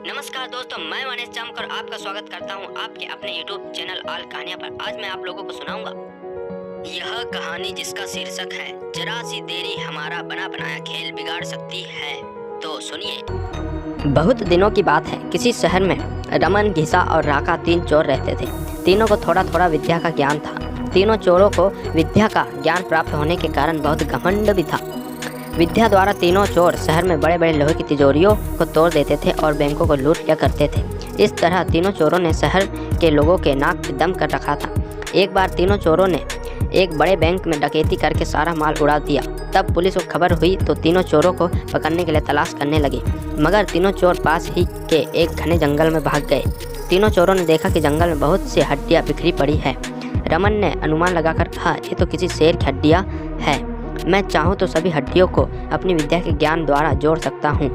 नमस्कार दोस्तों, मैं मनीष चमकर आपका स्वागत करता हूं आपके अपने YouTube चैनल ऑल कहानियां पर। आज मैं आप लोगों को सुनाऊंगा यह कहानी जिसका शीर्षक है जरा सी देरी हमारा बना बनाया खेल बिगाड़ सकती है। तो सुनिए। बहुत दिनों की बात है, किसी शहर में रमन, घिसा और राका 3 चोर रहते थे। तीनों को थोड़ा थोड़ा विद्या का ज्ञान था। तीनों चोरों को विद्या का ज्ञान प्राप्त होने के कारण बहुत घमंड भी था। विद्या द्वारा तीनों चोर शहर में बड़े बड़े लोहे की तिजोरियों को तोड़ देते थे और बैंकों को लूट लिया करते थे। इस तरह तीनों चोरों ने शहर के लोगों के नाक पे दम कर रखा था। एक बार तीनों चोरों ने एक बड़े बैंक में डकैती करके सारा माल उड़ा दिया। तब पुलिस को खबर हुई तो तीनों चोरों को पकड़ने के लिए तलाश करने लगे, मगर तीनों चोर पास ही के एक घने जंगल में भाग गए। तीनों चोरों ने देखा कि जंगल में बहुत सी हड्डियाँ बिखरी पड़ी है। रमन ने अनुमान लगाकर कहा, ये तो किसी शेर की हड्डियाँ है। मैं चाहूँ तो सभी हड्डियों को अपनी विद्या के ज्ञान द्वारा जोड़ सकता हूँ।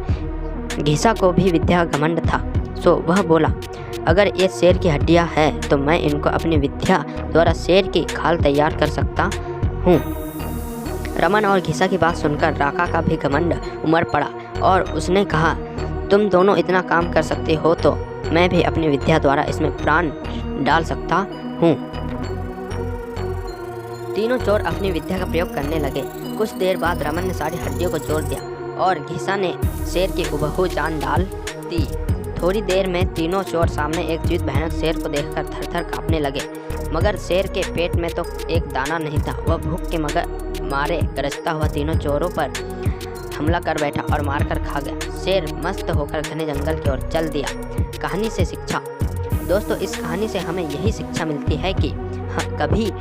घिसा को भी विद्या का घमंड था, सो वह बोला, अगर ये शेर की हड्डियाँ है तो मैं इनको अपनी विद्या द्वारा शेर की खाल तैयार कर सकता हूँ। रमन और घिसा की बात सुनकर राका का भी घमंड उमड़ पड़ा और उसने कहा, तुम दोनों इतना काम कर सकते हो तो मैं भी अपनी विद्या द्वारा इसमें प्राण डाल सकता हूँ। तीनों चोर अपनी विद्या का प्रयोग करने लगे। कुछ देर बाद रमन ने सारी हड्डियों को जोड़ दिया और घिसा ने शेर की हुबहू जान डाल दी। थोड़ी देर में तीनों चोर सामने एक जीवित भयानक शेर को देखकर थर-थर कांपने लगे, मगर शेर के पेट में तो एक दाना नहीं था। वह भूख के मारे गरजता हुआ तीनों चोरों पर हमला कर बैठा और मारकर खा गया। शेर मस्त होकर घने जंगल की ओर चल दिया। कहानी से शिक्षा। दोस्तों, इस कहानी से हमें यही शिक्षा मिलती है कि कभी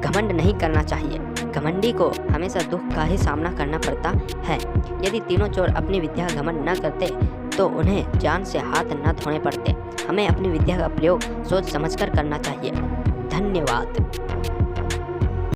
घमंड नहीं करना चाहिए। घमंडी को हमेशा दुख का ही सामना करना पड़ता है। यदि तीनों चोर अपनी विद्या का घमंड न करते तो उन्हें जान से हाथ न धोने पड़ते। हमें अपनी विद्या का प्रयोग सोच समझकर करना चाहिए। धन्यवाद।